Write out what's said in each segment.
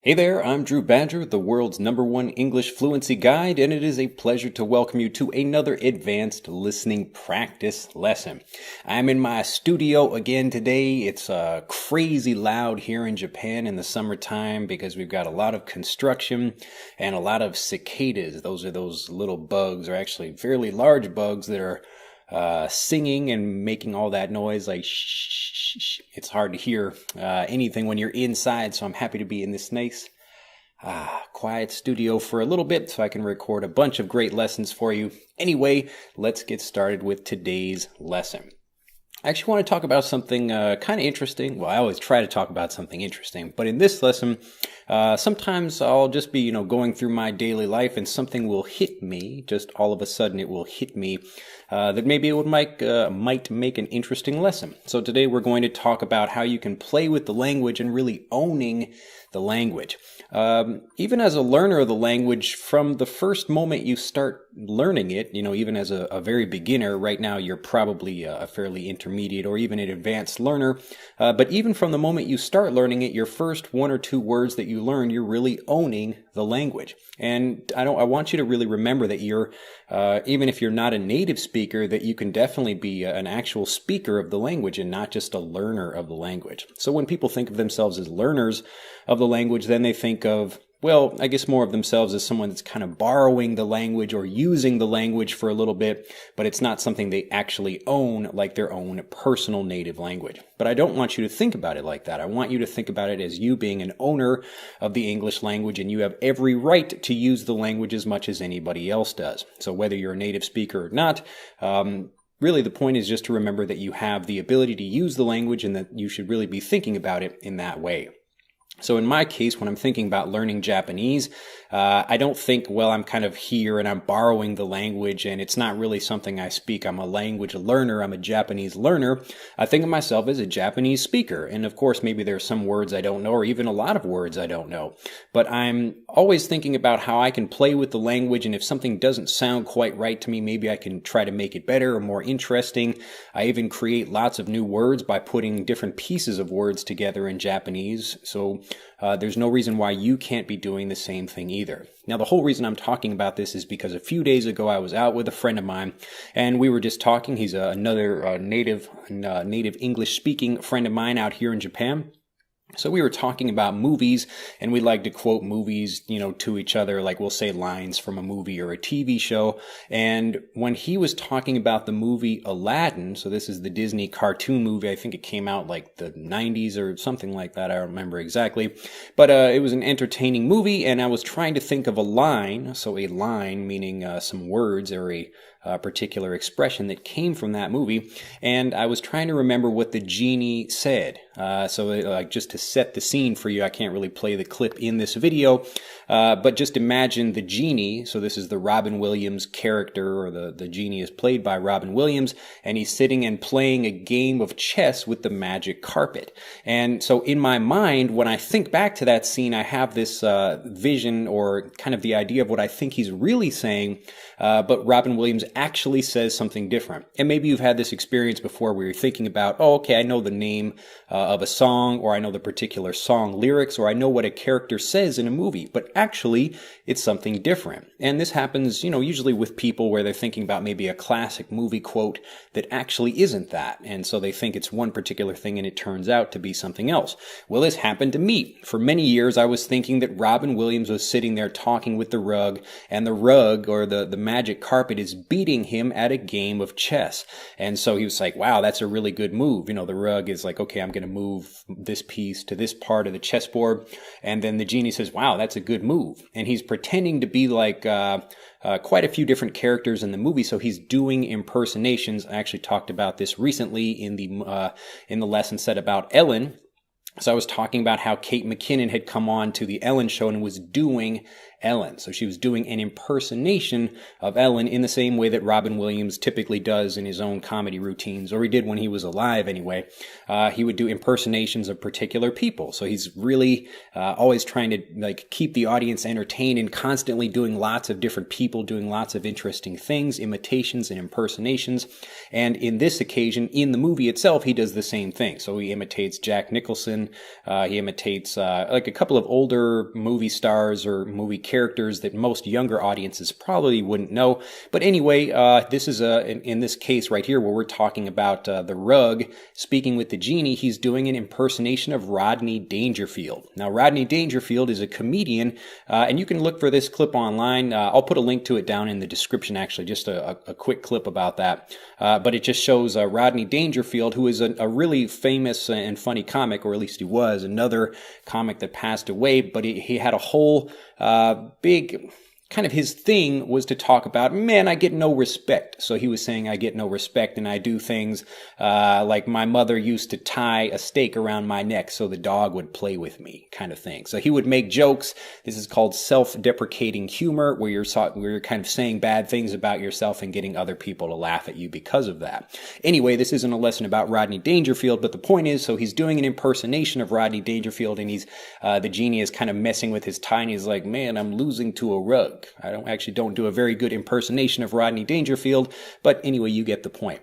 Hey there, I'm Drew Badger, the world's #1 English fluency guide, and it is a pleasure to welcome you to another advanced listening practice lesson. I'm in my studio again today. It's crazy loud here in Japan in the summertime because we've got a lot of construction and a lot of cicadas. Those are those little bugs, or actually fairly large bugs that are singing and making all that noise like shh. It's hard to hear anything when you're inside, so I'm happy to be in this nice quiet studio for a little bit so I can record a bunch of great lessons for you. Anyway, let's get started with today's lesson. I actually want to talk about something kind of interesting. Well, I always try to talk about something interesting, but in this lesson, sometimes I'll just be, going through my daily life and something will hit me. Just all of a sudden, it will hit me that maybe it might make an interesting lesson. So today we're going to talk about how you can play with the language and really owning the language. Even as a learner of the language, from the first moment you start learning it, even as a very beginner, right now you're probably a fairly intermediate or even an advanced learner, but even from the moment you start learning it, your first one or two words that you learn, you're really owning the language. And I want you to really remember that you're, even if you're not a native speaker, that you can definitely be an actual speaker of the language and not just a learner of the language. So when people think of themselves as learners of the language, then they think of, well, I guess more of themselves as someone that's kind of borrowing the language or using the language for a little bit, but it's not something they actually own like their own personal native language. But I don't want you to think about it like that. I want you to think about it as you being an owner of the English language, and you have every right to use the language as much as anybody else does. So whether you're a native speaker or not, really the point is just to remember that you have the ability to use the language and that you should really be thinking about it in that way. So in my case, when I'm thinking about learning Japanese, I don't think, well, I'm kind of here and I'm borrowing the language and it's not really something I speak. I'm a language learner. I'm a Japanese learner. I think of myself as a Japanese speaker. And of course, maybe there are some words I don't know, or even a lot of words I don't know. But I'm always thinking about how I can play with the language. And if something doesn't sound quite right to me, maybe I can try to make it better or more interesting. I even create lots of new words by putting different pieces of words together in Japanese. So there's no reason why you can't be doing the same thing either. Now, the whole reason I'm talking about this is because a few days ago I was out with a friend of mine, and we were just talking. He's another native English-speaking friend of mine out here in Japan. So we were talking about movies, and we like to quote movies, to each other, like we'll say lines from a movie or a TV show. And when he was talking about the movie Aladdin, so this is the Disney cartoon movie, I think it came out like the 90s or something like that, I don't remember exactly. But it was an entertaining movie, and I was trying to think of a line, so a line meaning some words or a particular expression that came from that movie, and I was trying to remember what the genie said. So just to set the scene for you, I can't really play the clip in this video, but just imagine the genie. So this is the Robin Williams character, or the genie is played by Robin Williams, and he's sitting and playing a game of chess with the magic carpet. And so in my mind, when I think back to that scene, I have this vision or kind of the idea of what I think he's really saying, but Robin Williams actually says something different. And maybe you've had this experience before where you're thinking about, oh, okay, I know the name of a song, or I know the particular song lyrics, or I know what a character says in a movie, but actually it's something different. And this happens, usually with people where they're thinking about maybe a classic movie quote that actually isn't that. And so they think it's one particular thing and it turns out to be something else. Well, this happened to me. For many years, I was thinking that Robin Williams was sitting there talking with the rug, and the rug, or the magic carpet, is beating him at a game of chess. And so he was like, wow, that's a really good move. The rug is like, okay, I'm going to move this piece to this part of the chessboard. And then the genie says, wow, that's a good move. And he's pretending to be like quite a few different characters in the movie. So he's doing impersonations. I actually talked about this recently in the lesson set about Ellen. So I was talking about how Kate McKinnon had come on to the Ellen show and was doing Ellen. So she was doing an impersonation of Ellen in the same way that Robin Williams typically does in his own comedy routines, or he did when he was alive anyway. He would do impersonations of particular people. So he's really always trying to like keep the audience entertained and constantly doing lots of different people, doing lots of interesting things, imitations and impersonations. And in this occasion, in the movie itself, he does the same thing. So he imitates Jack Nicholson. He imitates like a couple of older movie stars or movie characters that most younger audiences probably wouldn't know. But anyway, this is in this case right here where we're talking about the rug speaking with the genie, he's doing an impersonation of Rodney Dangerfield. Now, Rodney Dangerfield is a comedian, and you can look for this clip online. I'll put a link to it down in the description, actually, just a quick clip about that. But it just shows Rodney Dangerfield, who is a really famous and funny comic, or at least he was, another comic that passed away, but he had a whole big kind of his thing was to talk about, man, I get no respect. So he was saying, I get no respect, and I do things like my mother used to tie a stake around my neck so the dog would play with me, kind of thing. So he would make jokes. This is called self-deprecating humor, where you're kind of saying bad things about yourself and getting other people to laugh at you because of that. Anyway, this isn't a lesson about Rodney Dangerfield, but the point is, so he's doing an impersonation of Rodney Dangerfield, and he's the genie is kind of messing with his tie, and he's like, man, I'm losing to a rug. I don't do a very good impersonation of Rodney Dangerfield, but anyway, you get the point.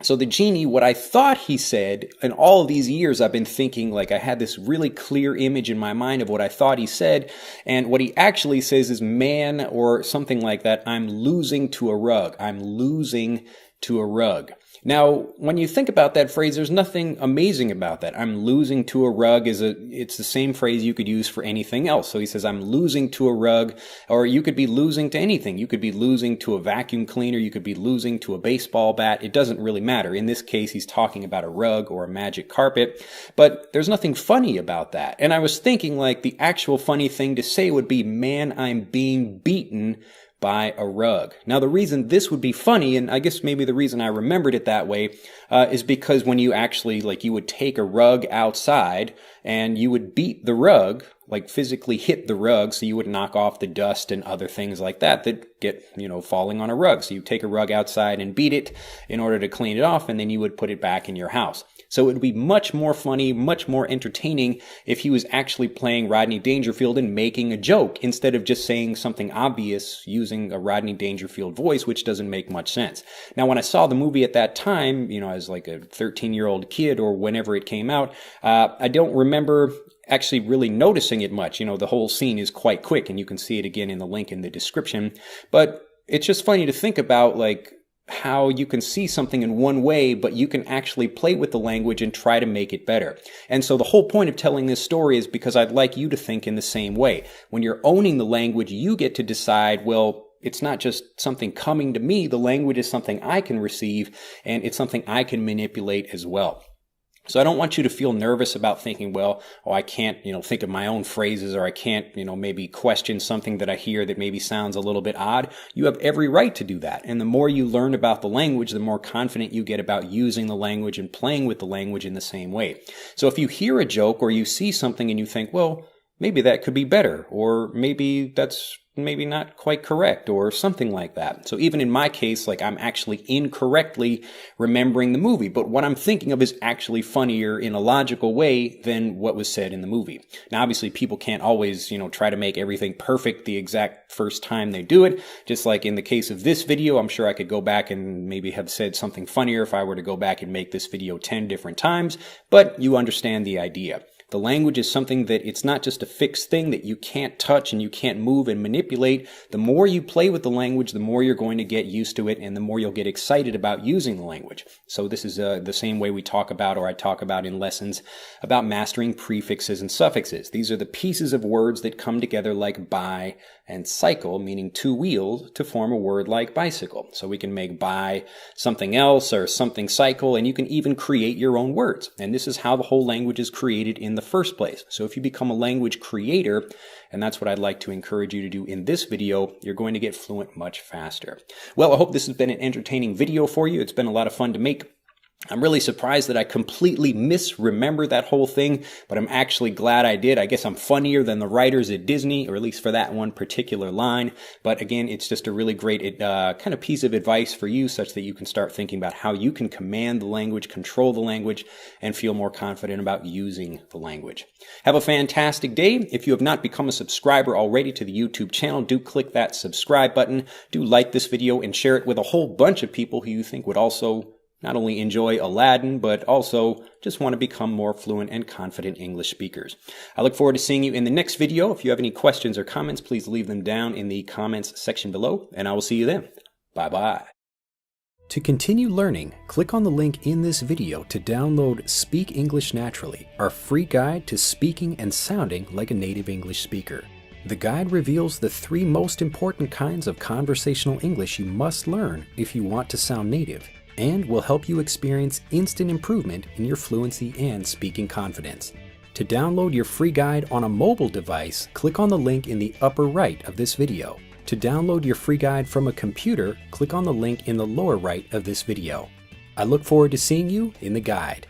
So the genie, what I thought he said, in all of these years I've been thinking, like I had this really clear image in my mind of what I thought he said, and what he actually says is, man, or something like that, I'm losing to a rug. I'm losing to a rug. Now, when you think about that phrase, there's nothing amazing about that. I'm losing to a rug it's the same phrase you could use for anything else. So he says, I'm losing to a rug, or you could be losing to anything. You could be losing to a vacuum cleaner. You could be losing to a baseball bat. It doesn't really matter. In this case, he's talking about a rug or a magic carpet, but there's nothing funny about that. And I was thinking like the actual funny thing to say would be, man, I'm being beaten by a rug. Now, the reason this would be funny, and I guess maybe the reason I remembered it that way, is because when you actually, like, you would take a rug outside and you would beat the rug, like physically hit the rug, so you would knock off the dust and other things like that get, falling on a rug. So you take a rug outside and beat it in order to clean it off, and then you would put it back in your house. So it would be much more funny, much more entertaining if he was actually playing Rodney Dangerfield and making a joke instead of just saying something obvious using a Rodney Dangerfield voice, which doesn't make much sense. Now, when I saw the movie at that time, as like a 13-year-old kid or whenever it came out, I don't remember actually really noticing it much. The whole scene is quite quick, and you can see it again in the link in the description. But it's just funny to think about, like, how you can see something in one way, but you can actually play with the language and try to make it better. And so the whole point of telling this story is because I'd like you to think in the same way. When you're owning the language, you get to decide, well, it's not just something coming to me. The language is something I can receive, and it's something I can manipulate as well. So I don't want you to feel nervous about thinking, well, I can't, think of my own phrases, or I can't, maybe question something that I hear that maybe sounds a little bit odd. You have every right to do that. And the more you learn about the language, the more confident you get about using the language and playing with the language in the same way. So if you hear a joke or you see something and you think, well, maybe that could be better, or maybe that's maybe not quite correct, or something like that. So even in my case, like, I'm actually incorrectly remembering the movie, but what I'm thinking of is actually funnier in a logical way than what was said in the movie. Now, obviously, people can't always, try to make everything perfect the exact first time they do it. Just like in the case of this video, I'm sure I could go back and maybe have said something funnier if I were to go back and make this video 10 different times, but you understand the idea. The language is something that it's not just a fixed thing that you can't touch and you can't move and manipulate. The more you play with the language, the more you're going to get used to it, and the more you'll get excited about using the language. So this is the same way we talk about, or I talk about in lessons, about mastering prefixes and suffixes. These are the pieces of words that come together like bi and cycle, meaning two wheels, to form a word like bicycle. So we can make bi something else or something cycle, and you can even create your own words. And this is how the whole language is created in the first place. So if you become a language creator, and that's what I'd like to encourage you to do in this video, you're going to get fluent much faster. Well, I hope this has been an entertaining video for you. It's been a lot of fun to make. I'm really surprised that I completely misremember that whole thing, but I'm actually glad I did. I guess I'm funnier than the writers at Disney, or at least for that one particular line. But again, it's just a really great kind of piece of advice for you, such that you can start thinking about how you can command the language, control the language, and feel more confident about using the language. Have a fantastic day. If you have not become a subscriber already to the YouTube channel, do click that subscribe button. Do like this video and share it with a whole bunch of people who you think would also not only enjoy Aladdin, but also just want to become more fluent and confident English speakers. I look forward to seeing you in the next video. If you have any questions or comments, please leave them down in the comments section below, and I will see you then. Bye-bye. To continue learning, click on the link in this video to download Speak English Naturally, our free guide to speaking and sounding like a native English speaker. The guide reveals the 3 most important kinds of conversational English you must learn if you want to sound native, and will help you experience instant improvement in your fluency and speaking confidence. To download your free guide on a mobile device, click on the link in the upper right of this video. To download your free guide from a computer, click on the link in the lower right of this video. I look forward to seeing you in the guide.